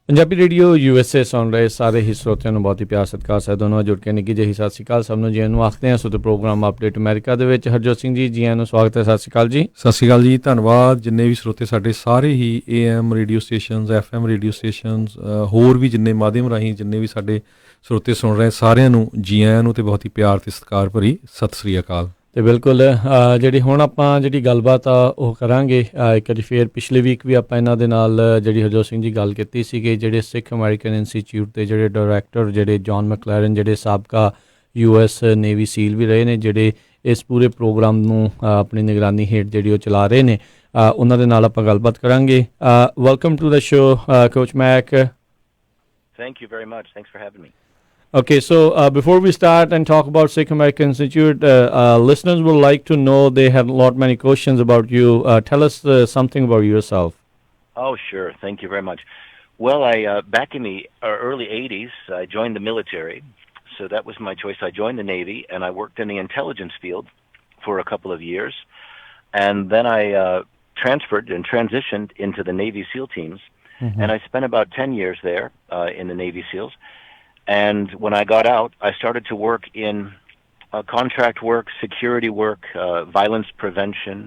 Punjabi radio USA ਸੁਣ ਰਹੇ ਸਾਰੇ ਹੀ ਸਰੋਤਿਆਂ ਨੂੰ ਬਹੁਤ ਹੀ ਪਿਆਰ ਸਤਿਕਾਰ ਸਹਿਤ ਦੋਨੋਂ ਜੁੜ ਕੇ ਨਿੱਘੀ ਜਿਹੀ ਸਤਿ ਸ਼੍ਰੀ ਅਕਾਲ ਸਭ ਨੂੰ ਜੀ ਨੂੰ ਆਖਦੇ ਹਾਂ ਸੋ ਤੇ ਪ੍ਰੋਗਰਾਮ ਅਪਡੇਟ ਅਮਰੀਕਾ ਦੇ ਵਿੱਚ ਹਰਜੋਤ ਸਿੰਘ ਜੀ ਨੂੰ ਸਵਾਗਤ ਹੈ। ਸਤਿ ਸ਼੍ਰੀ ਅਕਾਲ ਜੀ। ਸਤਿ ਸ਼੍ਰੀ ਅਕਾਲ ਜੀ, ਧੰਨਵਾਦ। ਜਿੰਨੇ ਵੀ ਸਰੋਤੇ ਸਾਡੇ ਸਾਰੇ ਹੀ AM radio stations, FM radio stations, ਹੋਰ ਵੀ ਜਿੰਨੇ ਮਾਧਿਅਮ ਰਾਹੀਂ ਜਿੰਨੇ ਵੀ ਸਾਡੇ ਸਰੋਤੇ ਸੁਣ ਰਹੇ ਸਾਰਿਆਂ ਨੂੰ ਜੀ ਆਇਆਂ ਨੂੰ ਤੇ ਬਹੁਤ ਹੀ ਪਿਆਰ ਤੇ ਸਤਿਕਾਰ ਭਰੀ ਸਤਿ ਸ਼੍ਰੀ ਅਕਾਲ। ਅਤੇ ਬਿਲਕੁਲ ਜਿਹੜੀ ਹੁਣ ਆਪਾਂ ਜਿਹੜੀ ਗੱਲਬਾਤ ਆ ਉਹ ਕਰਾਂਗੇ। ਇੱਕ ਵਾਰੀ ਫਿਰ ਪਿਛਲੇ ਵੀਕ ਵੀ ਆਪਾਂ ਇਹਨਾਂ ਦੇ ਨਾਲ ਜਿਹੜੀ ਹਰਜੋਤ ਸਿੰਘ ਜੀ ਗੱਲ ਕੀਤੀ ਸੀਗੀ ਜਿਹੜੇ ਸਿੱਖ ਅਮਰੀਕਨ ਇੰਸਟੀਚਿਊਟ ਦੇ ਜਿਹੜੇ ਡਾਇਰੈਕਟਰ ਜਿਹੜੇ ਜੌਨ ਮੈਕਲੈਰਨ ਜਿਹੜੇ ਸਾਬਕਾ US ਨੇਵੀ ਸੀਲ ਵੀ ਰਹੇ ਨੇ ਜਿਹੜੇ ਇਸ ਪੂਰੇ ਪ੍ਰੋਗਰਾਮ ਨੂੰ ਆਪਣੀ ਨਿਗਰਾਨੀ ਹੇਠ ਜਿਹੜੀ ਉਹ ਚਲਾ ਰਹੇ ਨੇ ਉਹਨਾਂ ਦੇ ਨਾਲ ਆਪਾਂ ਗੱਲਬਾਤ ਕਰਾਂਗੇ। Welcome to the show coach Mac. Thank you very much. Thanks for having me. Okay, so before we start and talk about Sikh American Institute, listeners would like to know, they have many questions about you. Tell us something about yourself. Oh, sure. Thank you very much. Well, back in the early 80s, I joined the military. So that was my choice. I joined the Navy, and I worked in the intelligence field for a couple of years. And then I transferred and transitioned into the Navy SEAL teams. Mm-hmm. And I spent about 10 years there in the Navy SEALs. And when I got out, I started to work in contract work, security work, violence prevention,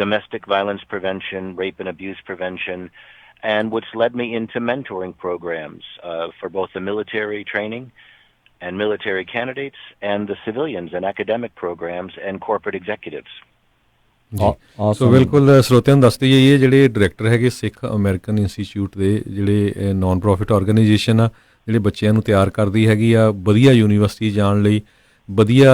domestic violence prevention, rape and abuse prevention, and which led me into mentoring programs for both the military training and military candidates and the civilians and academic programs and corporate executives. ਸੋ ਬਿਲਕੁਲ ਸਰੋਤਿਆਂ ਨੂੰ ਦੱਸਦੇ ਇਹ ਜਿਹੜੇ director ਹੈਗੇ ਸਿੱਖ American institute ਦੇ ਜਿਹੜੇ naan profit organisation ਆ ਜਿਹੜੇ ਬੱਚਿਆਂ ਨੂੰ ਤਿਆਰ ਕਰਦੀ ਹੈਗੀ ਆ ਵਧੀਆ ਯੂਨੀਵਰਸਿਟੀ ਜਾਣ ਲਈ, ਵਧੀਆ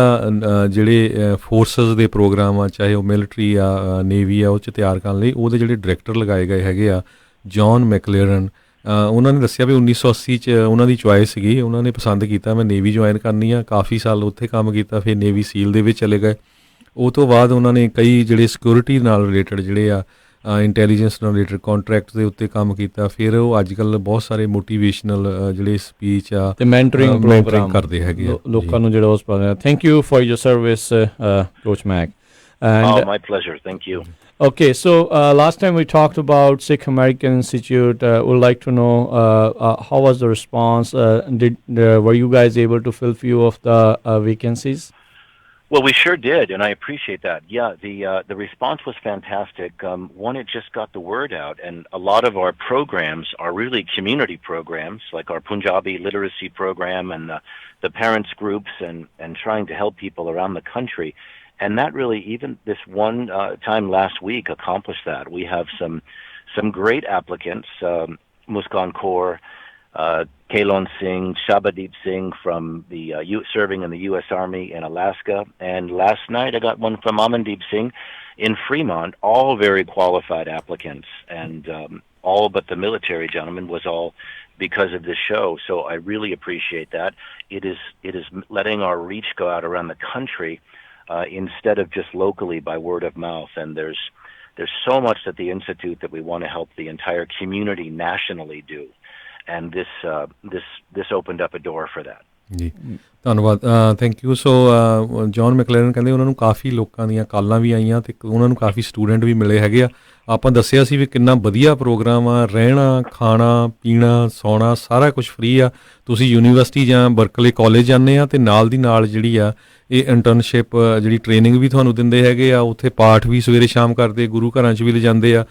ਜਿਹੜੇ ਫੋਰਸਿਸ ਦੇ ਪ੍ਰੋਗਰਾਮ ਆ ਚਾਹੇ ਉਹ ਮਿਲਟਰੀ ਆ ਨੇਵੀ ਆ ਉਹ 'ਚ ਤਿਆਰ ਕਰਨ ਲਈ ਉਹਦੇ ਜਿਹੜੇ ਡਾਇਰੈਕਟਰ ਲਗਾਏ ਗਏ ਹੈਗੇ ਆ ਜੌਨ ਮੈਕਲੇਰਨ। ਉਹਨਾਂ ਨੇ ਦੱਸਿਆ ਵੀ 1980 'ਚ ਉਹਨਾਂ ਦੀ ਚੁਆਇਸ ਸੀਗੀ, ਉਹਨਾਂ ਨੇ ਪਸੰਦ ਕੀਤਾ ਮੈਂ ਨੇਵੀ ਜੁਆਇਨ ਕਰਨੀ ਆ, ਕਾਫੀ ਸਾਲ ਉੱਥੇ ਕੰਮ ਕੀਤਾ, ਫਿਰ ਨੇਵੀ ਸੀਲ ਦੇ ਵਿੱਚ ਚਲੇ ਗਏ। ਉਹ ਤੋਂ ਬਾਅਦ ਉਹਨਾਂ ਨੇ ਕਈ ਜਿਹੜੇ ਸਿਕਿਉਰਿਟੀ ਨਾਲ ਰਿਲੇਟਡ ਜਿਹੜੇ ਆ ਇੰਟੈਲੀਜੈਂਸ ਨਾਲ ਰਿਲੇਟਡ ਕੰਟਰੈਕਟ ਦੇ ਉੱਤੇ ਕੰਮ ਕੀਤਾ। ਫਿਰ ਉਹ ਅੱਜ ਕੱਲ੍ਹ ਬਹੁਤ ਸਾਰੇ ਮੋਟੀਵੇਸ਼ਨਲ ਜਿਹੜੇ ਸਪੀਚ ਆ ਤੇ ਮੈਂਟਰਿੰਗ ਪ੍ਰੋਗਰਾਮ ਕਰਦੇ ਹੈਗੇ ਆ ਲੋਕਾਂ ਨੂੰ ਜਿਹੜਾ ਉਸ ਪਾਸੇ। Thank you for your service coach Mac. Oh, my pleasure. Thank you. Okay, so last time we talked about Sikh American Institute. Would like to know how was the response? Were you guys able to fill few of the vacancies? Well, we sure did, and I appreciate that. Yeah, the response was fantastic. One, it just got the word out, and a lot of our programs are really community programs, like our Punjabi literacy program and the parents groups, and trying to help people around the country. And that really, even this one time last week, accomplished that. We have some great applicants, Muskan Kaur, Kailon Singh, Shabadeep Singh from the serving in the U.S. Army in Alaska, and last night I got one from Amandeep Singh in Fremont. All very qualified applicants, and all but the military gentleman was all because of this show. So I really appreciate that. It is letting our reach go out around the country instead of just locally by word of mouth. And there's so much that the Institute that we want to help the entire community nationally do. And this opened up a door for that. ਜੀ ਧੰਨਵਾਦ, thank you. So John ਮੈਕਲੇਰਨ ਕਹਿੰਦੇ ਉਹਨਾਂ ਨੂੰ ਕਾਫੀ ਲੋਕਾਂ ਦੀਆਂ ਕਾਲਾਂ ਵੀ ਆਈਆਂ ਅਤੇ ਉਹਨਾਂ ਨੂੰ ਕਾਫੀ ਸਟੂਡੈਂਟ ਵੀ ਮਿਲੇ ਹੈਗੇ ਆ। ਆਪਾਂ ਦੱਸਿਆ ਸੀ ਵੀ ਕਿੰਨਾ ਵਧੀਆ ਪ੍ਰੋਗਰਾਮ ਆ, ਰਹਿਣਾ ਖਾਣਾ ਪੀਣਾ ਸੌਣਾ ਸਾਰਾ ਕੁਛ ਫ੍ਰੀ ਆ। ਤੁਸੀਂ ਯੂਨੀਵਰਸਿਟੀ ਜਾਂ ਬਰਕਲੇ ਕਾਲਜ ਜਾਂਦੇ ਆ ਅਤੇ ਨਾਲ ਦੀ ਨਾਲ ਜਿਹੜੀ ਆ ਇਹ ਇੰਟਰਨਸ਼ਿਪ ਜਿਹੜੀ ਟ੍ਰੇਨਿੰਗ ਵੀ ਤੁਹਾਨੂੰ ਦਿੰਦੇ ਹੈਗੇ ਆ। ਉੱਥੇ ਪਾਠ ਵੀ ਸਵੇਰੇ ਸ਼ਾਮ ਕਰਦੇ, ਗੁਰੂ ਘਰਾਂ 'ਚ ਵੀ ਲਿਜਾਂਦੇ ਆ,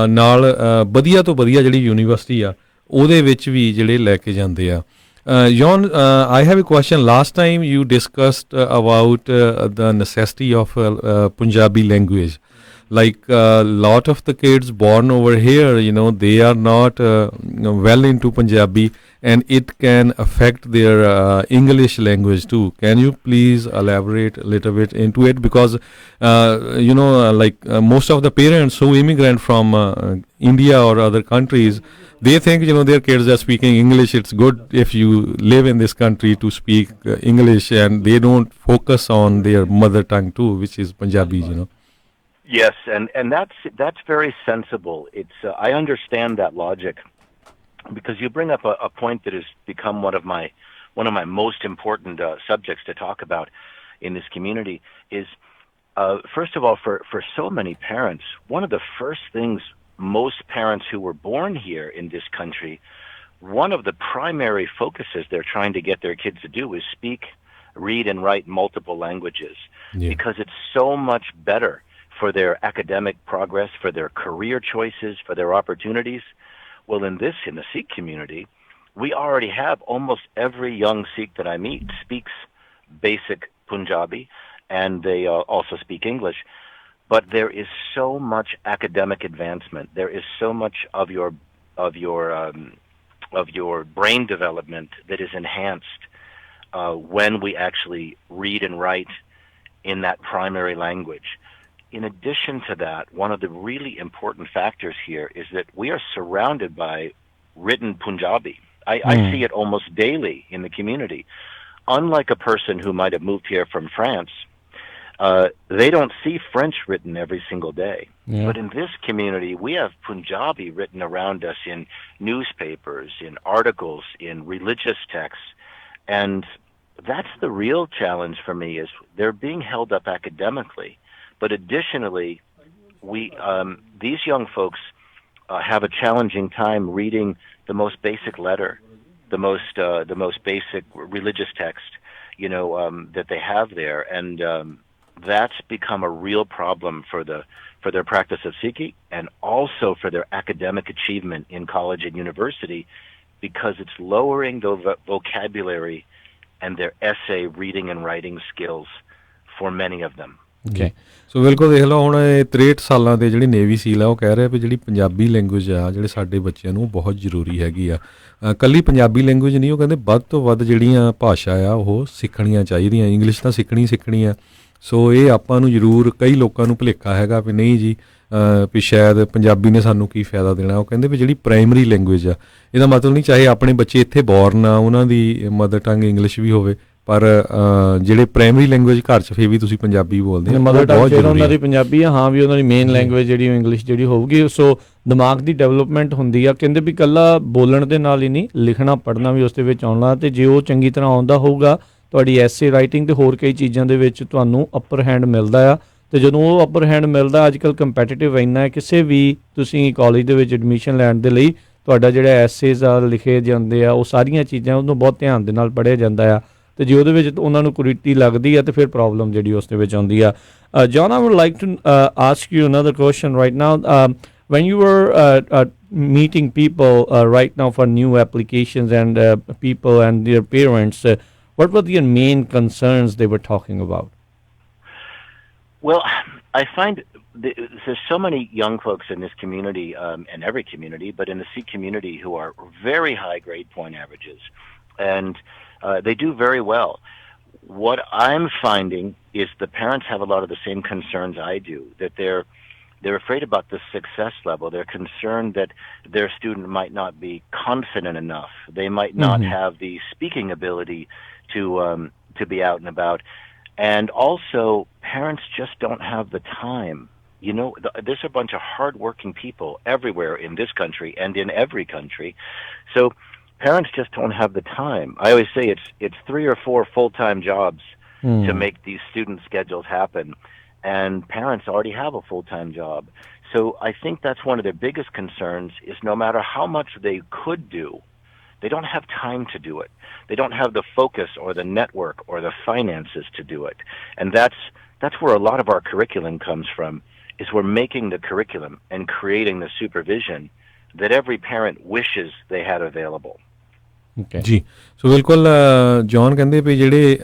ਨਾਲ ਵਧੀਆ ਤੋਂ ਵਧੀਆ ਜਿਹੜੀ ਯੂਨੀਵਰਸਿਟੀ ਆ ਉਹਦੇ ਵਿੱਚ ਵੀ ਜਿਹੜੇ ਲੈ ਕੇ ਜਾਂਦੇ ਆ। John, I have a question. Last time you discussed about the necessity of Punjabi language. Like a lot of the kids born over here, they are not well into Punjabi, and it can affect their English language too. Can you please elaborate a little bit into it? Because, most of the parents who immigrant from India or other countries, they think, their kids are speaking English. It's good if you live in this country to speak English, and they don't focus on their mother tongue too, which is Punjabi, Yes, and that's very sensible. It's I understand that logic, because you bring up a point that has become one of my most important subjects to talk about in this community. Is first of all, for so many parents, one of the first things most parents who were born here in this country one of the primary focuses they're trying to get their kids to do is speak, read, and write multiple languages because it's so much better for their academic progress, for their career choices, for their opportunities. Well, in the Sikh community, we already have almost every young Sikh that I meet speaks basic Punjabi, and they also speak English. But there is so much academic advancement. There is so much of your brain development that is enhanced when we actually read and write in that primary language. In addition to that, one of the really important factors here is that we are surrounded by written Punjabi. I see it almost daily in the community. Unlike a person who might have moved here from France, they don't see French written every single day. Yeah. But in this community, we have Punjabi written around us in newspapers, in articles, in religious texts. And that's the real challenge for me, is they're being held up academically. But additionally, these young folks have a challenging time reading the most basic letter, the most basic religious text, that they have there, and that's become a real problem for their practice of Sikhi, and also for their academic achievement in college and university, because it's lowering the vocabulary and their essay reading and writing skills for many of them. Okay. ਸੋ ਬਿਲਕੁਲ ਦੇਖ ਲਓ, ਹੁਣ 63 ਸਾਲਾਂ ਦੇ ਜਿਹੜੀ navy ਸੀਲ ਆ ਉਹ ਕਹਿ ਰਿਹਾ ਵੀ ਜਿਹੜੀ ਪੰਜਾਬੀ ਲੈਂਗੁਏਜ ਆ ਜਿਹੜੇ ਸਾਡੇ ਬੱਚਿਆਂ ਨੂੰ ਬਹੁਤ ਜ਼ਰੂਰੀ ਹੈਗੀ ਆ। ਇਕੱਲੀ ਪੰਜਾਬੀ ਲੈਂਗੁਏਜ ਨਹੀਂ, ਉਹ ਕਹਿੰਦੇ ਵੱਧ ਤੋਂ ਵੱਧ ਜਿਹੜੀਆਂ ਭਾਸ਼ਾ ਆ ਉਹ ਸਿੱਖਣੀਆਂ ਚਾਹੀਦੀਆਂ। ਇੰਗਲਿਸ਼ ਤਾਂ ਸਿੱਖਣੀ ਆ। ਸੋ ਇਹ ਆਪਾਂ ਨੂੰ ਜ਼ਰੂਰ, ਕਈ ਲੋਕਾਂ ਨੂੰ ਭੁਲੇਖਾ ਹੈਗਾ ਵੀ ਨਹੀਂ ਜੀ ਵੀ ਸ਼ਾਇਦ ਪੰਜਾਬੀ ਨੇ ਸਾਨੂੰ ਕੀ ਫਾਇਦਾ ਦੇਣਾ। ਉਹ ਕਹਿੰਦੇ ਵੀ ਜਿਹੜੀ ਪ੍ਰਾਇਮਰੀ ਲੈਂਗੁਏਜ ਆ, ਇਹਦਾ ਮਤਲਬ ਨਹੀਂ ਚਾਹੇ ਆਪਣੇ ਬੱਚੇ ਇੱਥੇ ਬੋਰਨ ਆ, ਉਹਨਾਂ ਦੀ ਮਦਰ ਟੰਗ ਇੰਗਲਿਸ਼ ਵੀ ਹੋਵੇ, ਪਰ ਜਿਹੜੇ ਪ੍ਰਾਇਮਰੀ ਲੈਂਗੁਏਜ ਘਰ 'ਚ ਫਿਰ ਵੀ ਤੁਸੀਂ ਪੰਜਾਬੀ ਬੋਲਦੇ ਆ, ਮਦਰ ਟੰਗ ਫਿਰ ਉਹਨਾਂ ਦੀ ਪੰਜਾਬੀ ਆ, ਹਾਂ ਵੀ ਉਹਨਾਂ ਦੀ ਮੇਨ ਲੈਂਗੁਏਜ ਜਿਹੜੀ ਇੰਗਲਿਸ਼ ਜਿਹੜੀ ਹੋਊਗੀ। ਸੋ ਦਿਮਾਗ ਦੀ ਡਿਵੈਲਪਮੈਂਟ ਹੁੰਦੀ ਆ। ਕਹਿੰਦੇ ਵੀ ਇਕੱਲਾ ਬੋਲਣ ਦੇ ਨਾਲ ਹੀ ਨਹੀਂ, ਲਿਖਣਾ ਪੜ੍ਹਨਾ ਵੀ ਉਸ ਦੇ ਵਿੱਚ ਆਉਣਾ, ਅਤੇ ਜੇ ਉਹ ਚੰਗੀ ਤਰ੍ਹਾਂ ਆਉਂਦਾ ਹੋਊਗਾ, ਤੁਹਾਡੀ ਐਸੇ ਰਾਈਟਿੰਗ ਅਤੇ ਹੋਰ ਕਈ ਚੀਜ਼ਾਂ ਦੇ ਵਿੱਚ ਤੁਹਾਨੂੰ ਅੱਪਰ ਹੈਂਡ ਮਿਲਦਾ ਆ। ਅਤੇ ਜਦੋਂ ਉਹ ਅੱਪਰ ਹੈਂਡ ਮਿਲਦਾ, ਅੱਜ ਕੱਲ੍ਹ ਕੰਪੈਟੀਟਿਵ ਇੰਨਾ ਹੈ, ਕਿਸੇ ਵੀ ਤੁਸੀਂ ਕਾਲਜ ਦੇ ਵਿੱਚ ਐਡਮਿਸ਼ਨ ਲੈਣ ਦੇ ਲਈ ਤੁਹਾਡਾ ਜਿਹੜਾ ਐਸੇਜ਼ ਆ ਲਿਖੇ ਜਾਂਦੇ ਆ, ਉਹ ਸਾਰੀਆਂ ਚੀਜ਼ਾਂ ਉਹਨੂੰ ਬਹੁਤ ਧਿਆਨ ਦੇ ਨਾਲ ਪੜ੍ਹਿਆ ਜਾਂਦਾ ਆ। ਅਤੇ ਜੇ ਉਹਦੇ ਵਿੱਚ ਉਹਨਾਂ ਨੂੰ ਕੁਰੀਤੀ ਲੱਗਦੀ ਆ ਅਤੇ ਫਿਰ ਪ੍ਰੋਬਲਮ ਜਿਹੜੀ ਉਸ ਦੇ ਵਿੱਚ ਆਉਂਦੀ ਆ। John, I would like to ask you another question right now. When you were meeting people right now for new applications and people and their parents, what were the main concerns they were talking about? Well, I find there's so many young folks in this community, and every community, but in the Sikh community, who are very high grade point averages, and they do very well. What I'm finding is the parents have a lot of the same concerns I do, that they're afraid about the success level. They're concerned that their student might not be confident enough. They might not have the speaking ability to be out and about. And also, parents just don't have the time. There's a bunch of hard-working people everywhere in this country and in every country. So parents just don't have the time. I always say it's 3 or 4 full-time jobs to make these student schedules happen, and parents already have a full-time job. So I think that's one of their biggest concerns, is no matter how much they could do, they don't have time to do it. They don't have the focus or the network or the finances to do it. And that's where a lot of our curriculum comes from, is we're making the curriculum and creating the supervision that every parent wishes they had available. ਜੀ, ਸੋ ਬਿਲਕੁਲ John ਕਹਿੰਦੇ ਵੀ ਜਿਹੜੇ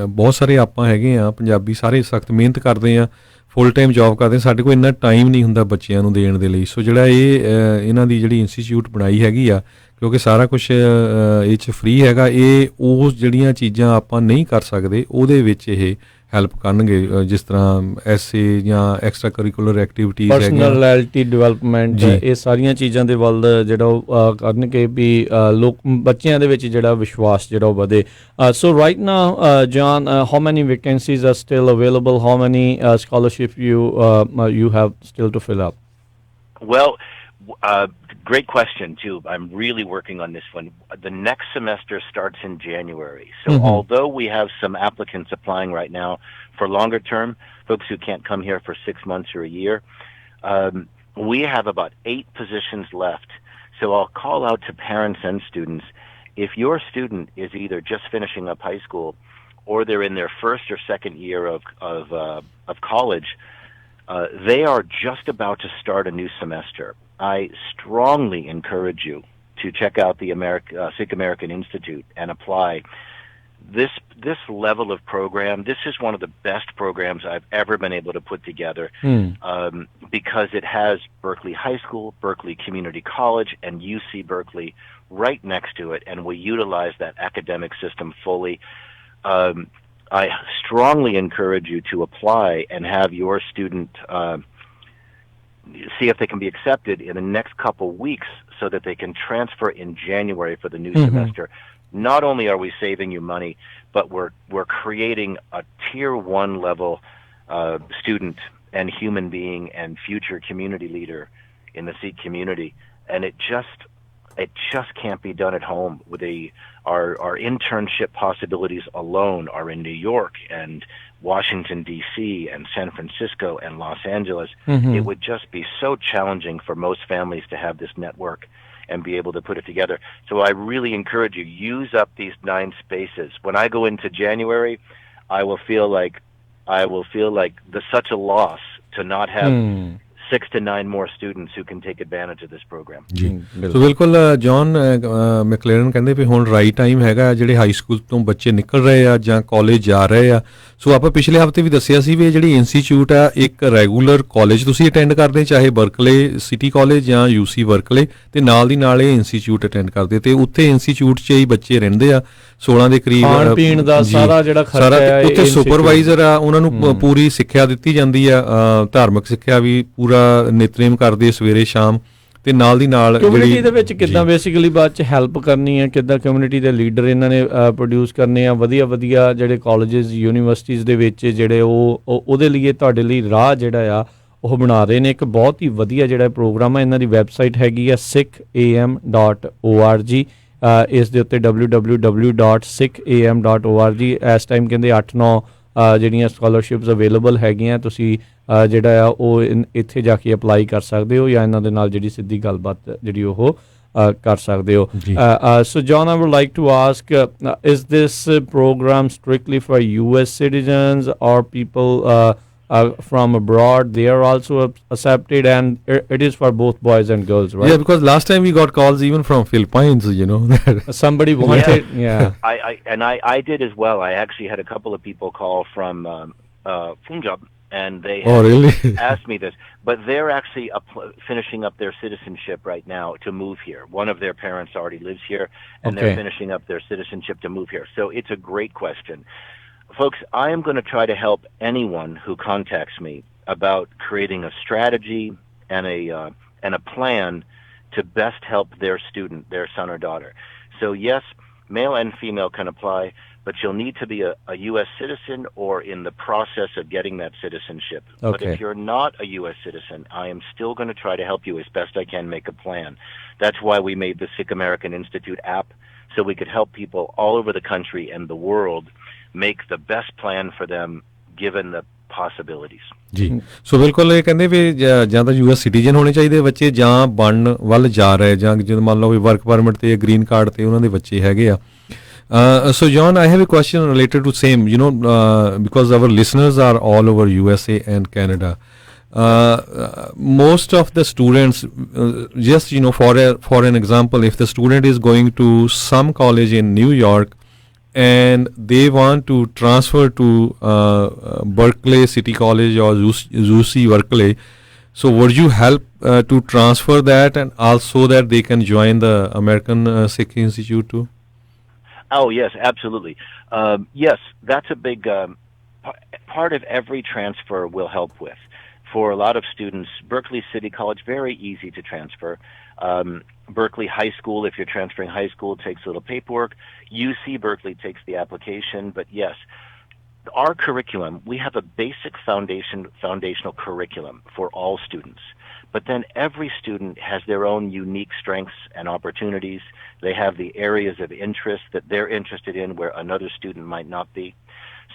ਬਹੁਤ ਸਾਰੇ ਆਪਾਂ ਹੈਗੇ ਆ ਪੰਜਾਬੀ, ਸਾਰੇ ਸਖਤ ਮਿਹਨਤ ਕਰਦੇ ਆ, ਫੁੱਲ ਟਾਈਮ ਜੋਬ ਕਰਦੇ, ਸਾਡੇ ਕੋਲ ਇੰਨਾ ਟਾਈਮ ਨਹੀਂ ਹੁੰਦਾ ਬੱਚਿਆਂ ਨੂੰ ਦੇਣ ਦੇ ਲਈ। ਸੋ ਜਿਹੜਾ ਇਹਨਾਂ ਦੀ ਜਿਹੜੀ ਇੰਸਟੀਚਿਊਟ ਬਣਾਈ ਹੈਗੀ ਆ, ਕਿਉਂਕਿ ਸਾਰਾ ਕੁਛ ਇਹ 'ਚ ਫ੍ਰੀ ਹੈਗਾ, ਇਹ ਉਹ ਜਿਹੜੀਆਂ ਚੀਜ਼ਾਂ ਆਪਾਂ ਨਹੀਂ ਕਰ ਸਕਦੇ ਉਹਦੇ ਵਿੱਚ ਇਹ ਹੈਲਪ ਕਰਨਗੇ, ਜਿਸ ਤਰ੍ਹਾਂ ਐਸੇ ਜਾਂ extra curricular activities, personality development, ਇਹ ਸਾਰੀਆਂ ਚੀਜ਼ਾਂ ਦੇ ਵੱਲ ਜਿਹੜਾ ਉਹ ਕਰਨਗੇ ਵੀ ਬੱਚਿਆਂ ਦੇ ਵਿੱਚ ਜਿਹੜਾ ਵਿਸ਼ਵਾਸ ਜਿਹੜਾ ਉਹ ਵਧੇ। ਸੋ right now, John, how many vacancies are still available? How many scholarship you have still to fill up? Well, great question too. I'm really working on this one. The next semester starts in January. So although we have some applicants applying right now for longer term, folks who can't come here for 6 months or a year, we have about 8 positions left. So I'll call out to parents and students, if your student is either just finishing up high school or they're in their first or second year of college, they are just about to start a new semester. I strongly encourage you to check out the Sikh American Institute and apply. This level of program, this is one of the best programs I've ever been able to put together, because it has Berkeley High School, Berkeley Community College, and UC Berkeley right next to it, and we utilize that academic system fully. I strongly encourage you to apply and have your student see if they can be accepted in the next couple weeks so that they can transfer in January for the new semester. Not only are we saving you money, but we're creating a tier 1 level student and human being and future community leader in the Sikh community, and it just can't be done at home. With our internship possibilities alone are in New York and Washington, D.C., and San Francisco and Los Angeles. It would just be so challenging for most families to have this network and be able to put it together. So I really encourage you, use up these 9 spaces. When I go into January, I will feel like such a loss to not have 6 to 9 more students who can take advantage of this program. ਸੋ ਬਿਲਕੁਲ John ਮੈਕਲੇਰਨ ਕਹਿੰਦੇ ਵੀ ਹੁਣ right time ਹੈਗਾ ਜਿਹੜੇ high school ਤੋਂ ਬੱਚੇ ਨਿਕਲ ਰਹੇ ਆ ਜਾਂ ਕਾਲਜ ਜਾ ਰਹੇ ਆ। ਸੋ ਆਪਾਂ ਪਿਛਲੇ ਹਫਤੇ ਵੀ ਦੱਸਿਆ ਸੀ ਵੀ ਇਹ ਜਿਹੜੀ ਇੰਸਟੀਚਿਊਟ ਆ ਇੱਕ ਰੈਗੂਲਰ ਕਾਲਜ ਤੁਸੀਂ ਅਟੈਂਡ ਕਰਦੇ, ਚਾਹੇ ਬਰਕਲੇ ਸਿਟੀ ਕਾਲਜ ਜਾਂ UC ਬਰਕਲੇ, ਤੇ ਨਾਲ ਦੀ ਨਾਲ ਇਹ ਇੰਸਟੀਚਿਊਟ ਅਟੈਂਡ ਕਰਦੇ, ਤੇ ਉੱਥੇ ਇੰਸਟੀਚਿਊਟ 'ਚ ਹੀ ਬੱਚੇ ਰਹਿੰਦੇ ਆ 16 ਦੇ ਕਰੀਬ। ਖਾਣ ਪੀਣ ਦਾ ਸਾਰਾ ਜਿਹੜਾ ਖਰਚਾ ਹੈ, ਉੱਥੇ ਸੁਪਰਵਾਈਜ਼ਰ ਆ, ਉਹਨਾਂ ਨੂੰ ਪੂਰੀ ਸਿੱਖਿਆ ਦਿੱਤੀ ਜਾਂਦੀ ਆ, ਧਾਰਮਿਕ ਸਿੱਖਿਆ ਵੀ ਪੂਰਾ ਨਿਤਨੇਮ ਕਰਦੇ ਸਵੇਰੇ ਸ਼ਾਮ, ਤੇ ਨਾਲ ਦੀ ਨਾਲ ਕਮਿਊਨਿਟੀ ਦੇ ਵਿੱਚ ਕਿੱਦਾਂ ਬੇਸਿਕਲੀ ਬਾਅਦ ਚ ਹੈਲਪ ਕਰਨੀ ਹੈ, ਕਿੱਦਾਂ ਕਮਿਊਨਿਟੀ ਦੇ ਲੀਡਰ ਇਹਨਾਂ ਨੇ ਪ੍ਰੋਡਿਊਸ ਕਰਨੇ ਆ, ਵਧੀਆ ਜਿਹੜੇ ਕਾਲਜਿਸ ਯੂਨੀਵਰਸਿਟੀਜ਼ ਦੇ ਵਿੱਚ ਜਿਹੜੇ ਉਹਦੇ ਲਈ ਤੁਹਾਡੇ ਲਈ ਰਾਹ ਜਿਹੜਾ ਆ ਉਹ ਬਣਾ ਰਹੇ ਨੇ। ਇੱਕ ਬਹੁਤ ਹੀ ਵਧੀਆ ਜਿਹੜਾ ਪ੍ਰੋਗਰਾਮ ਹੈ, ਇਹਨਾਂ ਦੀ ਵੈਬਸਾਈਟ ਹੈਗੀ ਆ sikham.org, ਇਸ ਦੇ ਉੱਤੇ www.sikham.org। ਇਸ ਟਾਈਮ ਕਹਿੰਦੇ 8-9 ਜਿਹੜੀਆਂ ਸਕਾਲਰਸ਼ਿਪਸ ਅਵੇਲੇਬਲ ਹੈਗੀਆਂ, ਤੁਸੀਂ ਜਿਹੜਾ ਆ ਉਹ ਇੱਥੇ ਜਾ ਕੇ ਅਪਲਾਈ ਕਰ ਸਕਦੇ ਹੋ ਜਾਂ ਇਹਨਾਂ ਦੇ ਨਾਲ ਜਿਹੜੀ ਸਿੱਧੀ ਗੱਲਬਾਤ ਜਿਹੜੀ ਉਹ ਕਰ ਸਕਦੇ ਹੋ। So John, I would like to ask, is this program strictly for US citizens or people from abroad? They are also accepted, and it is for both boys and girls, right? Yeah, because last time we got calls even from Philippines, Somebody wanted, I did as well. I actually had a couple of people call from Punjab, and they really asked me this, but they're actually finishing up their citizenship right now to move here. One of their parents already lives here, and they're finishing up their citizenship to move here. So it's a great question. Folks, I am going to try to help anyone who contacts me about creating a strategy and a plan to best help their student, their son or daughter. So yes, male and female can apply, but you'll need to be a U.S. citizen or in the process of getting that citizenship. But if you're not a U.S. citizen, I am still going to try to help you as best I can make a plan. That's why we made the Sikh American Institute app, so we could help people all over the country and the world make the best plan for them given the possibilities. ਜੀ ਸੋ ਬਿਲਕੁਲ ਇਹ ਕਹਿੰਦੇ ਵੀ ਜਾਂ ਤਾਂ US citizen ਹੋਣੇ ਚਾਹੀਦੇ ਬੱਚੇ, ਜਾਂ ਬਣਨ ਵੱਲ ਜਾ ਰਹੇ, ਜਾਂ ਜਦੋਂ ਮੰਨ ਲਓ ਵੀ ਵਰਕ ਪਰਮਿਟ ਤੇ ਗ੍ਰੀਨ ਕਾਰਡ ਤੇ ਉਹਨਾਂ ਦੇ ਬੱਚੇ ਹੈਗੇ ਆ। So John, I have a question related to same, because our listeners are all over USA and Canada. Most of the students, just for an example, if the student is going to some college in New York and they want to transfer to Berkeley City College or UC Berkeley, so would you help to transfer that, and also that they can join the American Sikh Institute too? Oh, yes, absolutely. Yes, that's a big part of every transfer we'll help with. For a lot of students, Berkeley City College, very easy to transfer. Berkeley High School, if you're transferring high school, takes a little paperwork. UC Berkeley takes the application, but yes, our curriculum, we have a basic foundational curriculum for all students. But then every student has their own unique strengths and opportunities. They have the areas of interest that they're interested in where another student might not be.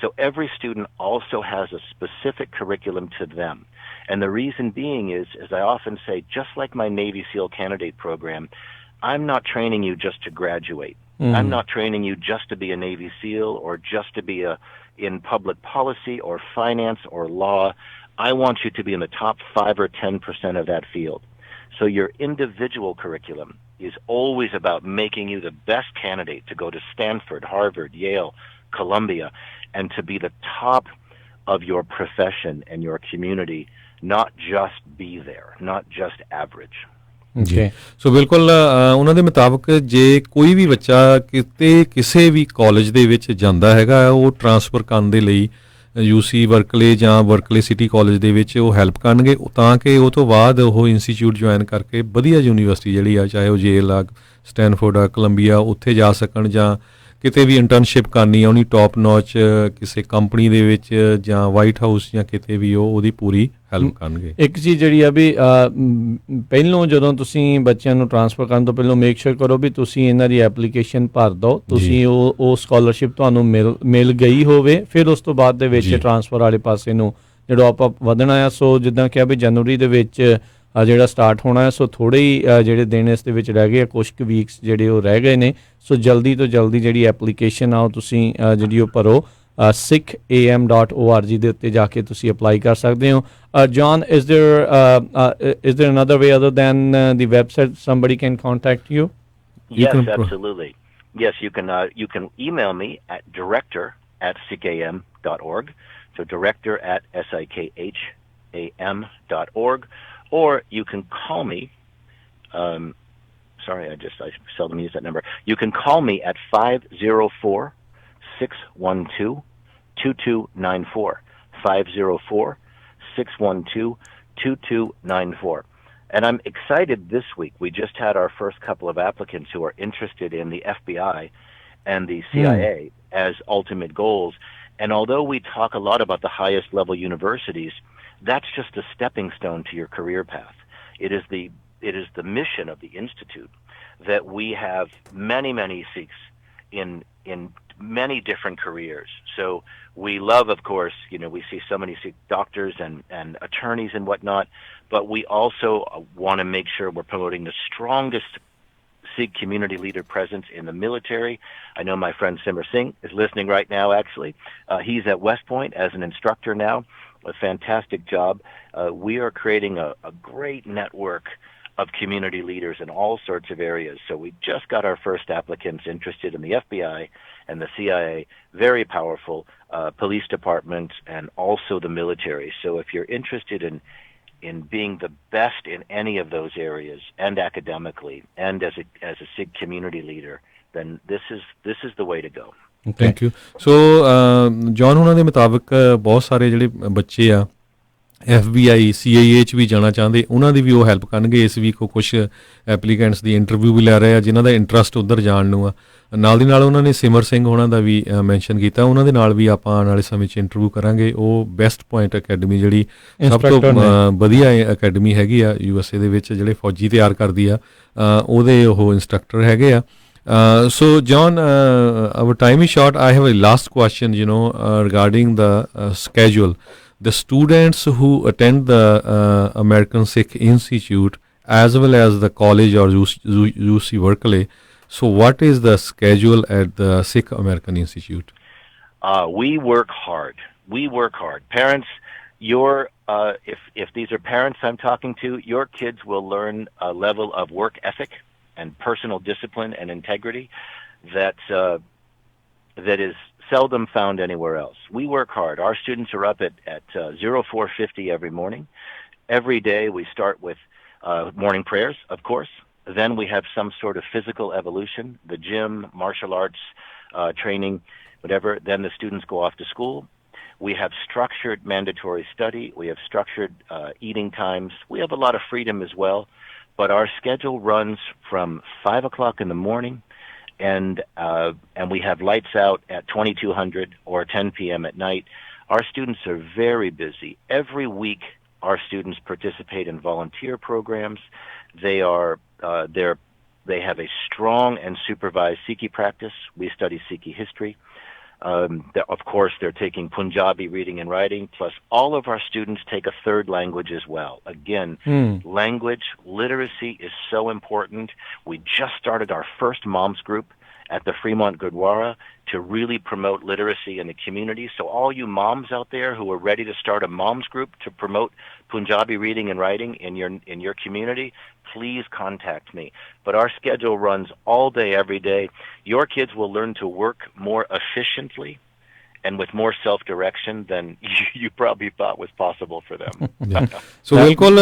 So every student also has a specific curriculum to them. And the reason being is, as I often say, just like my Navy SEAL candidate program, I'm not training you just to graduate. I'm not training you just to be a Navy SEAL or just to be in public policy or finance or law. I want you to be in the top 5 or 10% of that field. So your individual curriculum is always about making you the best candidate to go to Stanford, Harvard, Yale, Columbia, and to be the top of your profession and your community, not just be there, not just average. ਜੀ ਸੋ ਬਿਲਕੁਲ ਉਹਨਾਂ ਦੇ ਮੁਤਾਬਕ ਜੇ ਕੋਈ ਵੀ ਬੱਚਾ ਕਿਸੇ ਵੀ college ਦੇ ਵਿੱਚ ਜਾਂਦਾ ਹੈਗਾ ਉਹ ਟਰਾਂਸਫਰ ਕਰਨ ਦੇ ਲਈ UC ਵਰਕਲੇ ਜਾਂ ਵਰਕਲੇ ਸਿਟੀ ਕਾਲਜ ਦੇ ਵਿੱਚ ਉਹ ਹੈਲਪ ਕਰਨਗੇ ਤਾਂ ਕਿ ਉਹ ਤੋਂ ਬਾਅਦ ਉਹ ਇੰਸਟੀਚਿਊਟ ਜੁਆਇਨ ਕਰਕੇ ਵਧੀਆ ਯੂਨੀਵਰਸਿਟੀ ਜਿਹੜੀ ਆ ਚਾਹੇ ਉਹ ਜੇਲ ਆ ਸਟੈਨਫੋਰਡ ਆ ਕੋਲੰਬੀਆ ਉੱਥੇ ਜਾ ਸਕਣ ਜਾਂ ਕਿਤੇ ਵੀ ਇੰਟਰਨਸ਼ਿਪ ਕਰਨੀ ਆ ਉਹਨੀ ਟੌਪ ਨੌਚ ਕਿਸੇ ਕੰਪਨੀ ਦੇ ਵਿੱਚ ਜਾਂ ਵਾਈਟ ਹਾਊਸ ਜਾਂ ਕਿਤੇ ਵੀ ਉਹਦੀ ਪੂਰੀ ਹੈਲਪ ਕਰਨਗੇ। ਇੱਕ ਚੀਜ਼ ਜਿਹੜੀ ਆ ਵੀ ਪਹਿਲੋਂ ਜਦੋਂ ਤੁਸੀਂ ਬੱਚਿਆਂ ਨੂੰ ਟ੍ਰਾਂਸਫਰ ਕਰਨ ਤੋਂ ਪਹਿਲਾਂ ਮੇਕ ਸ਼ੋਰ ਕਰੋ ਵੀ ਤੁਸੀਂ ਇਹਨਾਂ ਦੀ ਐਪਲੀਕੇਸ਼ਨ ਭਰ ਦਿਓ, ਤੁਸੀਂ ਉਹ ਸਕਾਲਰਸ਼ਿਪ ਤੁਹਾਨੂੰ ਮਿਲ ਗਈ ਹੋਵੇ, ਫਿਰ ਉਸ ਤੋਂ ਬਾਅਦ ਦੇ ਵਿੱਚ ਟ੍ਰਾਂਸਫਰ ਵਾਲੇ ਪਾਸੇ ਨੂੰ ਜਿਹੜਾ ਆਪਾਂ ਵਧਣਾ ਆ। ਸੋ ਜਿੱਦਾਂ ਕਿਹਾ ਵੀ ਜਨਵਰੀ ਦੇ ਵਿੱਚ ਜਿਹੜਾ ਸਟਾਰਟ ਹੋਣਾ ਹੈ, ਸੋ ਥੋੜ੍ਹੇ ਹੀ ਜਿਹੜੇ ਦਿਨ ਇਸ ਦੇ ਵਿੱਚ ਰਹਿ ਗਏ ਆ, ਕੁਛ ਕੁ ਵੀਕਸ ਜਿਹੜੇ ਉਹ ਰਹਿ ਗਏ ਨੇ। ਸੋ ਜਲਦੀ ਤੋਂ ਜਲਦੀ ਜਿਹੜੀ ਐਪਲੀਕੇਸ਼ਨ ਆ ਉਹ ਤੁਸੀਂ ਜਿਹੜੀ ਉਹ ਭਰੋ sickam.org ਦੇ ਉੱਤੇ ਜਾ ਕੇ ਤੁਸੀਂ ਅਪਲਾਈ ਕਰ ਸਕਦੇ ਹੋ। John, is there another way other than the website somebody can contact you? Yes, absolutely. Yes, you can email me at director@sickam.org. So director@sikham.org. Or you can call me. Sorry, I seldom use that number. You can call me at 504-612-2294. 504-612-2294. And I'm excited this week. We just had our first couple of applicants who are interested in the FBI and the CIA as ultimate goals. And although we talk a lot about the highest level universities, that's just a stepping stone to your career path. It is the mission of the Institute that we have many Sikhs in many different careers. So we love, of course, we see so many Sikh doctors and attorneys and whatnot, but we also want to make sure we're promoting the strongest Sikh community leader presence in the military. I know my friend Simmer Singh is listening right now, actually. He's at West Point as an instructor now. A fantastic job. We are creating a great network of community leaders in all sorts of areas. So we just got our first applicants interested in the FBI and the CIA, very powerful police departments, and also the military. So if you're interested in being the best in any of those areas and academically and as a Sikh community leader, then this is the way to go. Thank you. So John ਉਹਨਾਂ ਦੇ ਮੁਤਾਬਕ ਬਹੁਤ ਸਾਰੇ ਜਿਹੜੇ ਬੱਚੇ ਆ FBI CIA 'ਚ ਵੀ ਜਾਣਾ ਚਾਹੁੰਦੇ ਉਹਨਾਂ ਦੀ ਵੀ ਉਹ ਹੈਲਪ ਕਰਨਗੇ। ਇਸ ਵੀਕ ਉਹ ਕੁਛ ਐਪਲੀਕੈਂਟਸ ਦੀ ਇੰਟਰਵਿਊ ਵੀ ਲੈ ਰਹੇ ਆ ਜਿਨ੍ਹਾਂ ਦਾ ਇੰਟਰਸਟ ਉੱਧਰ ਜਾਣ ਨੂੰ ਆ। ਨਾਲ ਦੀ ਨਾਲ ਉਹਨਾਂ ਨੇ ਸਿਮਰ ਸਿੰਘ ਉਹਨਾਂ ਦਾ ਵੀ ਮੈਂਸ਼ਨ ਕੀਤਾ, ਉਹਨਾਂ ਦੇ ਨਾਲ ਵੀ ਆਪਾਂ ਆਉਣ ਵਾਲੇ ਸਮੇਂ 'ਚ ਇੰਟਰਵਿਊ ਕਰਾਂਗੇ। ਉਹ ਬੈਸਟ ਪੁਆਇੰਟ ਅਕੈਡਮੀ ਜਿਹੜੀ ਸਭ ਤੋਂ ਵਧੀਆ ਅਕੈਡਮੀ ਹੈਗੀ ਆ USA ਦੇ ਵਿੱਚ ਜਿਹੜੇ ਫੌਜੀ ਤਿਆਰ ਕਰਦੀ ਆ ਉਹਦੇ ਉਹ ਇੰਸਟਰਕਟਰ ਹੈਗੇ ਆ। So John, our time is short. I have a last question, regarding the schedule. The students who attend the American Sikh Institute as well as the college or UC Berkeley, so what is the schedule at the Sikh American Institute? We work hard. Parents, if these are parents I'm talking to, your kids will learn a level of work ethic and personal discipline and integrity that is seldom found anywhere else. We work hard. Our students are up at 04:50 every morning. Every day we start with morning prayers, of course. Then we have some sort of physical evolution, the gym, martial arts, training, whatever. Then the students go off to school. We have structured mandatory study. We have structured eating times. We have a lot of freedom as well. But our schedule runs from 5 o'clock in the morning and we have lights out at 2200 or 10 p.m. at night. Our students are very busy. Every week, our students participate in volunteer programs. They have a strong and supervised Sikhi practice. We study Sikhi history. Of course, they're taking Punjabi reading and writing, plus all of our students take a third language as well. Again, language literacy is so important. We just started our first moms group at the Fremont Gurdwara to really promote literacy in the community. So all you moms out there who are ready to start a moms group to promote Punjabi reading and writing in your community, please contact me. But our schedule runs all day, every day. Your kids will learn to work more efficiently and with more self-direction than you probably thought was possible for them. So ਬਿਲਕੁਲ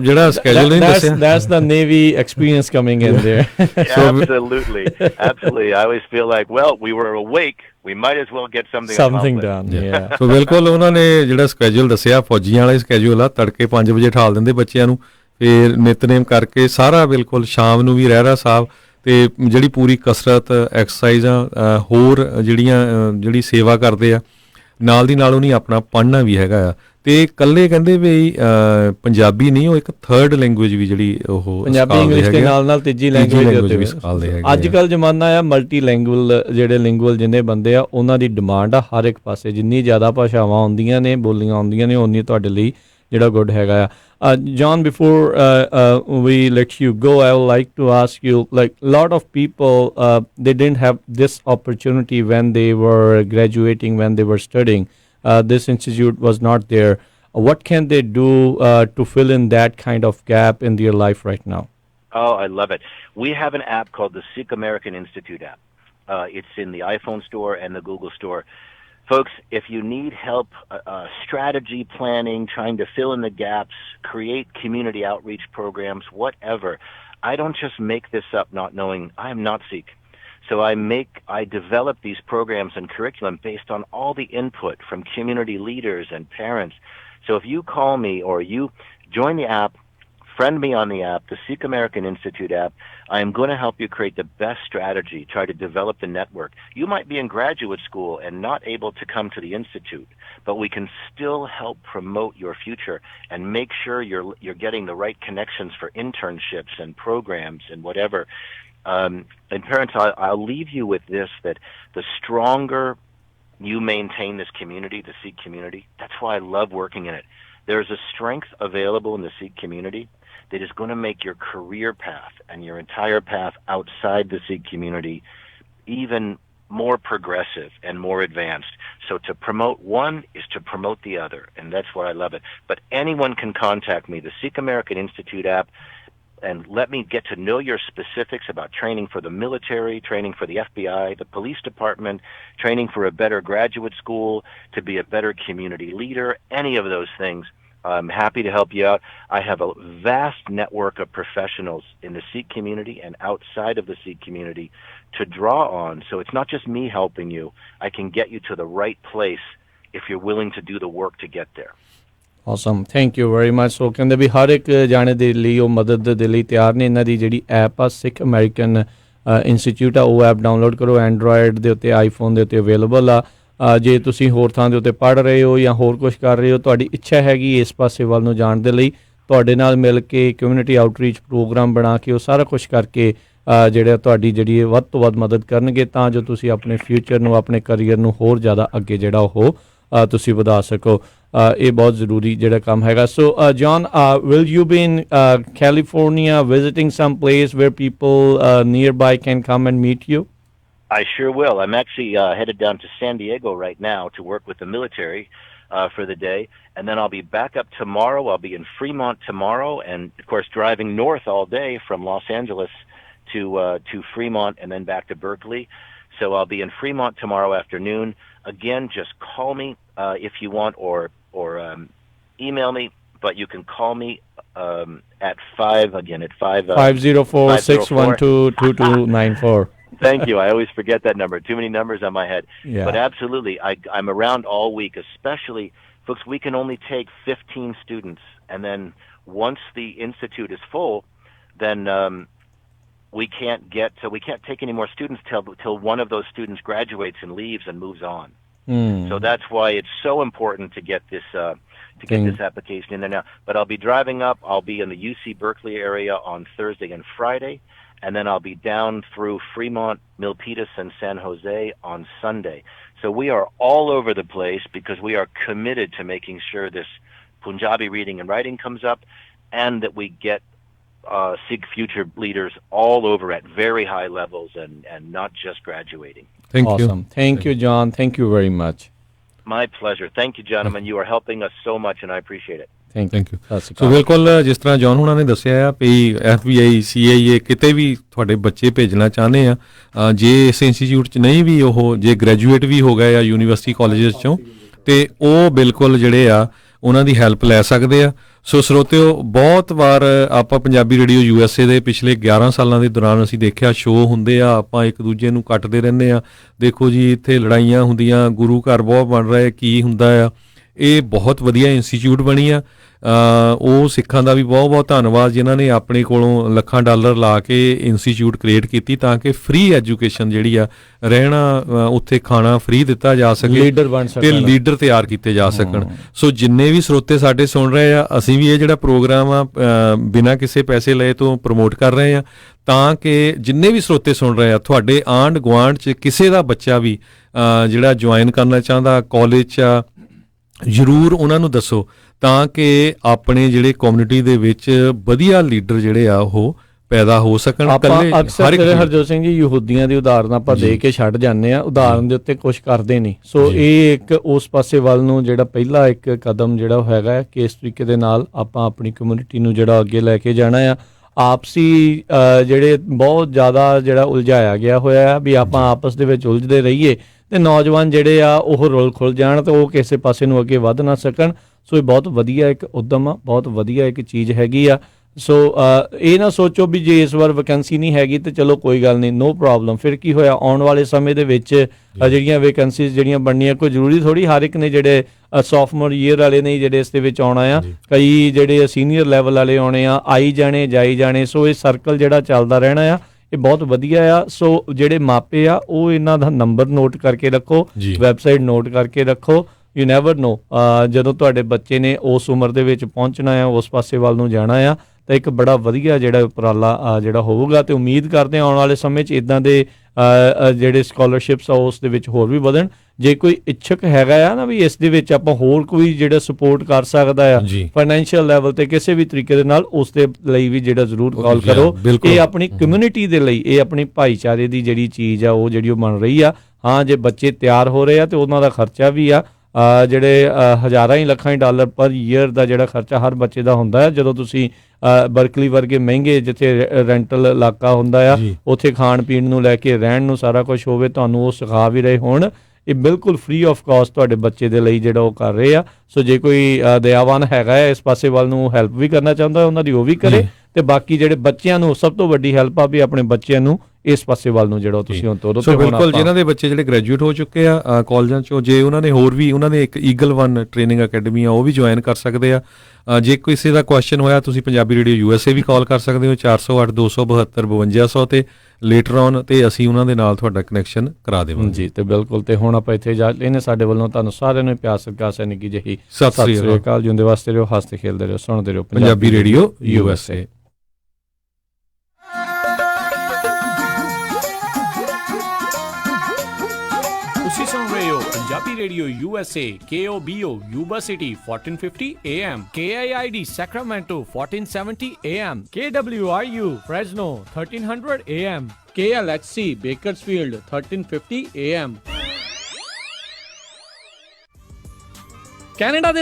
ਜਿਹੜਾ schedule ਨਹੀਂ ਦੱਸਿਆ. That's the Navy experience coming in there. Absolutely. Absolutely. I always feel like, well, we were awake. We might as well get something done. Yeah. So ਬਿਲਕੁਲ ਉਹਨਾਂ ਨੇ ਜਿਹੜਾ schedule ਦੱਸਿਆ ਫੌਜੀਆਂ ਵਾਲਾ schedule ਆ ਤੜਕੇ 5 ਵਜੇ ਠਾਲ ਦਿੰਦੇ ਬੱਚਿਆਂ ਨੂੰ ਫਿਰ ਨਿਤਨੇਮ ਕਰਕੇ ਸਾਰਾ ਬਿਲਕੁਲ ਸ਼ਾਮ ਨੂੰ ਵੀ ਰਹਿਰਾ ਸਾਹਿਬ ਤੇ ਜਿਹੜੀ ਪੂਰੀ ਕਸਰਤ ਐਕਸਰਸਾਈਜ਼ਾਂ ਹੋਰ ਜਿਹੜੀ ਸੇਵਾ ਕਰਦੇ ਆ ਨਾਲ ਦੀ ਨਾਲ ਉਹਨੇ ਆਪਣਾ ਪੜ੍ਹਨਾ ਵੀ ਹੈਗਾ ਆ ਤੇ ਇਕੱਲੇ ਕਹਿੰਦੇ ਵੀ ਪੰਜਾਬੀ ਨਹੀਂ ਉਹ ਇੱਕ ਥਰਡ ਲੈਂਗੁਏਜ ਵੀ ਜਿਹੜੀ ਉਹ ਪੰਜਾਬੀ ਇੰਗਲਿਸ਼ ਦੇ ਨਾਲ ਤੀਜੀ ਲੈਂਗੁਏਜ ਵੀ ਸਿਖਾਉਂਦੇ ਹੈਗੇ ਅੱਜ ਕੱਲ੍ਹ ਜ਼ਮਾਨਾ ਆ ਮਲਟੀ ਲੈਂਗੁਅਲ ਜਿਹੜੇ ਲਿੰਗੁਅਲ ਜਿੰਨੇ ਬੰਦੇ ਆ ਉਹਨਾਂ ਦੀ ਡਿਮਾਂਡ ਆ ਹਰ ਇੱਕ ਪਾਸੇ ਜਿੰਨੀ ਜ਼ਿਆਦਾ ਭਾਸ਼ਾਵਾਂ ਆਉਂਦੀਆਂ ਨੇ ਬੋਲੀਆਂ ਆਉਂਦੀਆਂ ਨੇ ਉਨੀ ਤੁਹਾਡੇ ਲਈ ਜਿਹੜਾ ਗੁੱਡ ਹੈਗਾ ਆ John, before we let you go, I would like to ask you, like a lot of people, they didn't have this opportunity when they were graduating, when they were studying. This institute was not there. What can they do to fill in that kind of gap in their life right now? Oh, I love it. We have an app called the Sikh American Institute app. It's in the iPhone store and the Google store. Folks, if you need help, strategy planning, trying to fill in the gaps, create community outreach programs, whatever, I don't just make this up not knowing I am not Sikh. So I develop these programs and curriculum based on all the input from community leaders and parents. So if you call me or you join the app, friend me on the app, the Sikh American Institute app, I am going to help you create the best strategy, try to develop the network. You might be in graduate school and not able to come to the Institute, but we can still help promote your future and make sure you're getting the right connections for internships and programs and whatever. And parents, I'll leave you with this, that the stronger you maintain this community, the Sikh community, that's why I love working in it. There's a strength available in the Sikh community that is going to make your career path and your entire path outside the Sikh community even more progressive and more advanced. So to promote one is to promote the other, and that's why I love it. But anyone can contact me, the Sikh American Institute app, and let me get to know your specifics about training for the military, training for the FBI, the police department, training for a better graduate school, to be a better community leader, any of those things. I'm happy to help you out. I have a vast network of professionals in the Sikh community and outside of the Sikh community to draw on. So it's not just me helping you. I can get you to the right place if you're willing to do the work to get there. Awesome. Thank you very much. So ਕਹਿੰਦੇ ਵੀ ਹਰ ਇੱਕ ਜਾਣੇ ਦੇ ਲਈ ਉਹ ਮਦਦ ਦੇ ਲਈ ਤਿਆਰ ਨੇ ਇਹਨਾਂ ਦੀ ਜਿਹੜੀ ਐਪ ਆ ਸਿੱਖ ਅਮਰੀਕਨ ਇੰਸਟੀਚਿਊਟ ਆ ਉਹ ਐਪ ਡਾਊਨਲੋਡ ਕਰੋ ਐਂਡਰੋਇਡ ਦੇ ਉੱਤੇ ਆਈਫੋਨ ਦੇ ਉੱਤੇ ਅਵੇਲੇਬਲ ਆ ਜੇ ਤੁਸੀਂ ਹੋਰ ਥਾਂ ਦੇ ਉੱਤੇ ਪੜ੍ਹ ਰਹੇ ਹੋ ਜਾਂ ਹੋਰ ਕੁਝ ਕਰ ਰਹੇ ਹੋ ਤੁਹਾਡੀ ਇੱਛਾ ਹੈਗੀ ਇਸ ਪਾਸੇ ਵੱਲ ਨੂੰ ਜਾਣ ਦੇ ਲਈ ਤੁਹਾਡੇ ਨਾਲ ਮਿਲ ਕੇ ਕਮਿਊਨਿਟੀ ਆਊਟਰੀਚ ਪ੍ਰੋਗਰਾਮ ਬਣਾ ਕੇ ਉਹ ਸਾਰਾ ਕੁਝ ਕਰਕੇ ਜਿਹੜਾ ਤੁਹਾਡੀ ਜਿਹੜੀ ਵੱਧ ਤੋਂ ਵੱਧ ਮਦਦ ਕਰਨਗੇ ਤਾਂ ਜੋ ਤੁਸੀਂ ਆਪਣੇ ਫਿਊਚਰ ਨੂੰ ਆਪਣੇ ਕਰੀਅਰ ਨੂੰ ਹੋਰ ਜ਼ਿਆਦਾ ਅੱਗੇ ਜਿਹੜਾ ਉਹ ਤੁਸੀਂ ਵਧਾ ਸਕੋ ਇਹ ਬਹੁਤ ਜ਼ਰੂਰੀ ਜਿਹੜਾ ਕੰਮ ਹੈਗਾ so John will you be in California visiting some place where people nearby can come and meet you? I sure will. I'm actually headed down to San Diego right now to work with the military for the day, and then I'll be back up tomorrow. I'll be in Fremont tomorrow, and of course driving north all day from Los Angeles to Fremont and then back to Berkeley. So I'll be in Fremont tomorrow afternoon. Again, just call me if you want, or email me. But you can call me at 504-612-2294. Thank you. I always forget that number. Too many numbers on my head. Yeah. But absolutely, I'm around all week, especially, folks, we can only take 15 students. And then once the institute is full, then we can't take any more students till one of those students graduates and leaves and moves on. So that's why it's so important to get this this application in there now. But I'll be driving up. I'll be in the UC Berkeley area on Thursday and Friday, and then I'll be down through Fremont, Milpitas, and San Jose on Sunday. So we are all over the place because we are committed to making sure this Punjabi reading and writing comes up, and that we get Sikh future leaders all over at very high levels and not just graduating. Awesome. Thank you, John. Thank you very much. My pleasure. Thank you, gentlemen. You are helping us so much, and I appreciate it. Thank you. So ਬਿਲਕੁਲ ਜਿਸ ਤਰ੍ਹਾਂ John ਹੁਣਾਂ ਨੇ ਦੱਸਿਆ ਆ ਵੀ FBI CIA ਕਿਤੇ ਵੀ ਤੁਹਾਡੇ ਬੱਚੇ ਭੇਜਣਾ ਚਾਹੁੰਦੇ ਆ, ਜੇ ਇਸ ਇੰਸਟੀਚਿਊਟ 'ਚ ਨਹੀਂ ਵੀ ਉਹ ਜੇ ਗ੍ਰੈਜੂਏਟ ਵੀ ਹੋ ਗਏ ਆ ਯੂਨੀਵਰਸਿਟੀ ਕਾਲਜਸ 'ਚੋਂ, ਤੇ ਉਹ ਬਿਲਕੁਲ ਜਿਹੜੇ ਆ ਉਹਨਾਂ ਦੀ ਹੈਲਪ ਲੈ ਸਕਦੇ ਆ। ਸੋ ਸਰੋਤਿਓ, ਬਹੁਤ ਵਾਰ ਆਪਾਂ ਪੰਜਾਬੀ ਰੇਡੀਓ USA ਦੇ ਪਿਛਲੇ 11 ਸਾਲਾਂ ਦੇ ਦੌਰਾਨ ਅਸੀਂ ਦੇਖਿਆ ਸ਼ੋਅ ਹੁੰਦੇ ਆ, ਆਪਾਂ ਇੱਕ ਦੂਜੇ ਨੂੰ ਕੱਟਦੇ ਰਹਿੰਦੇ ਆ। ਦੇਖੋ ਜੀ, ਇੱਥੇ ਲੜਾਈਆਂ ਹੁੰਦੀਆਂ, ਗੁਰੂ ਘਰ ਬਹੁਤ ਬਣ ਰਹੇ, ਕੀ ਹੁੰਦਾ ਆ। ਇਹ ਬਹੁਤ ਵਧੀਆ ਇੰਸਟੀਚਿਊਟ ਬਣੀ ਆ। ਉਹ ਸਿੱਖਾਂ ਦਾ ਵੀ ਬਹੁਤ ਬਹੁਤ ਧੰਨਵਾਦ ਜਿਨ੍ਹਾਂ ਨੇ ਆਪਣੇ ਕੋਲੋਂ ਲੱਖਾਂ ਡਾਲਰ ਲਾ ਕੇ ਇੰਸਟੀਚਿਊਟ ਕ੍ਰੀਏਟ ਕੀਤੀ ਤਾਂ ਕਿ ਫ੍ਰੀ ਐਜੂਕੇਸ਼ਨ ਜਿਹੜੀ ਆ, ਰਹਿਣਾ, ਉੱਥੇ ਖਾਣਾ ਫ੍ਰੀ ਦਿੱਤਾ ਜਾ ਸਕੇ ਤੇ ਲੀਡਰ ਤਿਆਰ ਕੀਤੇ ਜਾ ਸਕਣ। ਸੋ ਜਿੰਨੇ ਵੀ ਸਰੋਤੇ ਸਾਡੇ ਸੁਣ ਰਹੇ ਆ, ਅਸੀਂ ਵੀ ਇਹ ਜਿਹੜਾ ਪ੍ਰੋਗਰਾਮ ਆ ਬਿਨਾਂ ਕਿਸੇ ਪੈਸੇ ਲਏ ਤੋਂ ਪ੍ਰਮੋਟ ਕਰ ਰਹੇ ਆ ਤਾਂ ਕਿ ਜਿੰਨੇ ਵੀ ਸਰੋਤੇ ਸੁਣ ਰਹੇ ਆ, ਤੁਹਾਡੇ ਆਂਢ ਗੁਆਂਢ 'ਚ ਕਿਸੇ ਦਾ ਬੱਚਾ ਵੀ ਜਿਹੜਾ ਜੁਆਇਨ ਕਰਨਾ ਚਾਹੁੰਦਾ ਕਾਲਜ 'ਚ, ਜ਼ਰੂਰ ਉਹਨਾਂ ਨੂੰ ਦੱਸੋ ਤਾਂ ਕਿ ਆਪਣੇ ਜਿਹੜੇ ਕਮਿਊਨਿਟੀ ਦੇ ਵਿੱਚ ਵਧੀਆ ਲੀਡਰ ਜਿਹੜੇ ਆ ਉਹ ਪੈਦਾ ਹੋ ਸਕਣ। ਅਕਸਰ ਹਰਜੋਤ ਸਿੰਘ ਜੀ, ਯਹੂਦੀਆਂ ਦੀ ਉਦਾਹਰਨ ਆਪਾਂ ਦੇ ਕੇ ਛੱਡ ਜਾਂਦੇ ਆ, ਉਦਾਹਰਨ ਦੇ ਉੱਤੇ ਕੁਝ ਕਰਦੇ ਨਹੀਂ। ਸੋ ਇਹ ਇੱਕ ਉਸ ਪਾਸੇ ਵੱਲ ਨੂੰ ਜਿਹੜਾ ਪਹਿਲਾ ਇੱਕ ਕਦਮ ਜਿਹੜਾ ਹੈਗਾ ਕਿ ਇਸ ਤਰੀਕੇ ਦੇ ਨਾਲ ਆਪਾਂ ਆਪਣੀ ਕਮਿਊਨਿਟੀ ਨੂੰ ਜਿਹੜਾ ਅੱਗੇ ਲੈ ਕੇ ਜਾਣਾ ਆ। ਆਪਸੀ ਜਿਹੜੇ ਬਹੁਤ ਜ਼ਿਆਦਾ ਜਿਹੜਾ ਉਲਝਾਇਆ ਗਿਆ ਹੋਇਆ ਆ ਵੀ ਆਪਾਂ ਆਪਸ ਦੇ ਵਿੱਚ ਉਲਝਦੇ ਰਹੀਏ ਤੇ ਨੌਜਵਾਨ ਜਿਹੜੇ ਆ ਉਹ ਰੁਲ ਖੁੱਲ ਜਾਣ ਤੇ ਉਹ ਕਿਸੇ ਪਾਸੇ ਨੂੰ ਅੱਗੇ ਵੱਧ ਨਾ ਸਕਣ। ਸੋ ਇਹ ਬਹੁਤ ਵਧੀਆ ਇੱਕ ਉੱਦਮ ਆ, ਬਹੁਤ ਵਧੀਆ ਇੱਕ ਚੀਜ਼ ਹੈਗੀ ਆ। ਸੋ ਇਹ ਨਾ ਸੋਚੋ ਵੀ ਜੇ ਇਸ ਵਾਰ ਵੈਕੈਂਸੀ ਨਹੀਂ ਹੈਗੀ ਤੇ ਚਲੋ ਕੋਈ ਗੱਲ ਨਹੀਂ, ਨੋ ਪ੍ਰੋਬਲਮ, ਫਿਰ ਕੀ ਹੋਇਆ, ਆਉਣ ਵਾਲੇ ਸਮੇਂ ਦੇ ਵਿੱਚ ਜਿਹੜੀਆਂ ਵੈਕੈਂਸੀਜ਼ ਜਿਹੜੀਆਂ ਬਣਨੀਆਂ, ਕੋਈ ਜ਼ਰੂਰੀ ਥੋੜ੍ਹੀ ਹਰ ਇੱਕ ਨੇ ਜਿਹੜੇ ਸੋਫਟਵੇਅਰ ਈਅਰ ਵਾਲੇ ਨੇ ਜਿਹੜੇ ਇਸ ਦੇ ਵਿੱਚ ਆਉਣਾ ਆ, ਕਈ ਜਿਹੜੇ ਸੀਨੀਅਰ ਲੈਵਲ ਵਾਲੇ ਆਉਣੇ ਆ, ਆਈ ਜਾਣੇ ਜਾਈ ਜਾਣੇ। ਸੋ ਇਹ ਸਰਕਲ ਜਿਹੜਾ ਚੱਲਦਾ ਰਹਿਣਾ ਆ, ਇਹ ਬਹੁਤ ਵਧੀਆ ਆ। ਸੋ ਜਿਹੜੇ ਮਾਪੇ ਆ ਉਹ ਇਹਨਾਂ ਦਾ ਨੰਬਰ ਨੋਟ ਕਰਕੇ ਰੱਖੋ, ਵੈਬਸਾਈਟ ਨੋਟ ਕਰਕੇ ਰੱਖੋ। ਯੂ ਨੈਵਰ ਨੋ, ਜਦੋਂ ਤੁਹਾਡੇ ਬੱਚੇ ਨੇ ਉਸ ਉਮਰ ਦੇ ਵਿੱਚ ਪਹੁੰਚਣਾ ਆ, ਉਸ ਪਾਸੇ ਵੱਲ ਨੂੰ ਜਾਣਾ ਆ, ਤਾਂ ਇੱਕ ਬੜਾ ਵਧੀਆ ਜਿਹੜਾ ਉਪਰਾਲਾ ਜਿਹੜਾ ਹੋਊਗਾ। ਤੇ ਉਮੀਦ ਕਰਦੇ ਆਉਣ ਵਾਲੇ ਸਮੇਂ 'ਚ ਇੱਦਾਂ ਦੇ ਜਿਹੜੇ ਸਕਾਲਰਸ਼ਿਪਸ ਆ ਉਸ ਦੇ ਵਿੱਚ ਹੋਰ ਵੀ ਵਧਣ। ਜੇ ਕੋਈ ਇੱਛਕ ਹੈਗਾ ਆ ਨਾ ਵੀ ਇਸ ਦੇ ਵਿੱਚ ਆਪਾਂ ਹੋਰ ਕੋਈ ਜਿਹੜਾ ਸਪੋਰਟ ਕਰ ਸਕਦਾ ਆ ਫਾਈਨੈਂਸ਼ੀਅਲ ਲੈਵਲ ਤੇ ਕਿਸੇ ਵੀ ਤਰੀਕੇ ਦੇ ਨਾਲ, ਉਸ ਦੇ ਲਈ ਵੀ ਜਿਹੜਾ ਜ਼ਰੂਰ ਕਾਲ ਕਰੋ। ਇਹ ਆਪਣੀ ਕਮਿਊਨਿਟੀ ਦੇ ਲਈ, ਇਹ ਆਪਣੀ ਭਾਈਚਾਰੇ ਦੀ ਜਿਹੜੀ ਚੀਜ਼ ਆ ਉਹ ਜਿਹੜੀ ਉਹ ਬਣ ਰਹੀ ਆ। ਹਾਂ, ਜੇ ਬੱਚੇ ਤਿਆਰ ਹੋ ਰਹੇ ਆ ਤੇ ਉਹਨਾਂ ਦਾ ਖਰਚਾ ਵੀ ਆ, ਜਿਹੜੇ ਹਜ਼ਾਰਾਂ ਹੀ ਲੱਖਾਂ ਹੀ ਡਾਲਰ ਪਰ ਈਅਰ ਦਾ ਜਿਹੜਾ ਖਰਚਾ ਹਰ ਬੱਚੇ ਦਾ ਹੁੰਦਾ ਹੈ। ਜਦੋਂ ਤੁਸੀਂ ਬਰਕਲੀ ਵਰਗੇ ਮਹਿੰਗੇ ਜਿੱਥੇ ਰੈਂਟਲ ਇਲਾਕਾ ਹੁੰਦਾ ਆ, ਉੱਥੇ ਖਾਣ ਪੀਣ ਨੂੰ ਲੈ ਕੇ ਰਹਿਣ ਨੂੰ ਸਾਰਾ ਕੁਝ ਹੋਵੇ, ਤੁਹਾਨੂੰ ਉਹ ਸਿਖਾ ਵੀ ਰਹੇ ਹੋਣ, ਇਹ ਬਿਲਕੁਲ ਫ੍ਰੀ ਆਫ ਕਾਸਟ ਤੁਹਾਡੇ ਬੱਚੇ ਦੇ ਲਈ ਜਿਹੜਾ ਉਹ ਕਰ ਰਹੇ ਆ। ਸੋ ਜੇ ਕੋਈ ਦਇਆਵਾਨ ਹੈਗਾ ਹੈ ਇਸ ਪਾਸੇ ਵੱਲ ਨੂੰ ਹੈਲਪ ਵੀ ਕਰਨਾ ਚਾਹੁੰਦਾ, ਉਹਨਾਂ ਦੀ ਉਹ ਵੀ ਕਰੇ। ਤੇ ਬਾਕੀ ਜਿਹੜੇ ਬੱਚਿਆਂ ਨੂੰ ਸਭ ਤੋਂ ਵੱਡੀ ਹੈਲਪ ਆ ਵੀ ਆਪਣੇ ਬੱਚਿਆਂ ਨੂੰ ਇਸ ਪਾਸੇ ਵੱਲ ਨੂੰ ਜਿਹੜਾ ਤੁਸੀਂ ਹੁਣ ਤੋਰੋ। ਸੋ ਬਿਲਕੁਲ, ਜਿਨ੍ਹਾਂ ਦੇ ਬੱਚੇ ਜਿਹੜੇ ਗ੍ਰੈਜੂਏਟ ਹੋ ਚੁੱਕੇ ਆ ਕਾਲਜਾਂ 'ਚੋਂ, ਜੇ ਉਹਨਾਂ ਨੇ ਹੋਰ ਵੀ, ਉਹਨਾਂ ਨੇ ਇੱਕ ਈਗਲ 1 ਟ੍ਰੇਨਿੰਗ ਅਕੈਡਮੀ ਆ, ਉਹ ਵੀ ਜੁਆਇਨ ਕਰ ਸਕਦੇ ਆ। ਜੇ ਕਿਸੇ ਦਾ ਕੁਐਸਚਨ ਹੋਇਆ, ਤੁਸੀਂ ਪੰਜਾਬੀ ਰੇਡੀਓ USA ਵੀ ਕਾਲ ਕਰ ਸਕਦੇ ਹੋ 408 272 5200 ਤੇ ਲੇਟਰ ਔਨ, ਤੇ ਅਸੀਂ ਉਹਨਾਂ ਦੇ ਨਾਲ ਤੁਹਾਡਾ ਕਨੈਕਸ਼ਨ ਕਰਾ ਦੇਵਾਂਗੇ ਜੀ। ਤੇ ਬਿਲਕੁਲ, ਤੇ ਹੁਣ ਆਪਾਂ ਇੱਥੇ ਜਾ ਲੈਨੇ, ਸਾਡੇ ਵੱਲੋਂ ਤੁਹਾਨੂੰ ਸਾਰਿਆਂ ਨੂੰ ਪਿਆਰ ਸਤਿਕਾਰ ਸੈਨਿਕੀ ਜਿਹੀ ਸਤਿ ਸ੍ਰੀ ਅਕਾਲ। ਜਿਉਂਦੇ ਵਾਸਤੇ ਰਹੋ, ਹੱਸਦੇ ਖੇਲਦੇ ਰਹੋ, ਸੁਣਦੇ ਰਹੋ ਪੰਜਾਬੀ ਰੇਡੀਓ USA। ਤੁਸੀਂ ਸੁਣ ਰਹੇ ਹੋ Punjabi radio USA, KOBO Yuba City 1450 AM, KIID Sacramento 1470 AM, KWRU Fresno 1300 AM, KLHC Bakersfield 1350 AM। Canada ਦੇ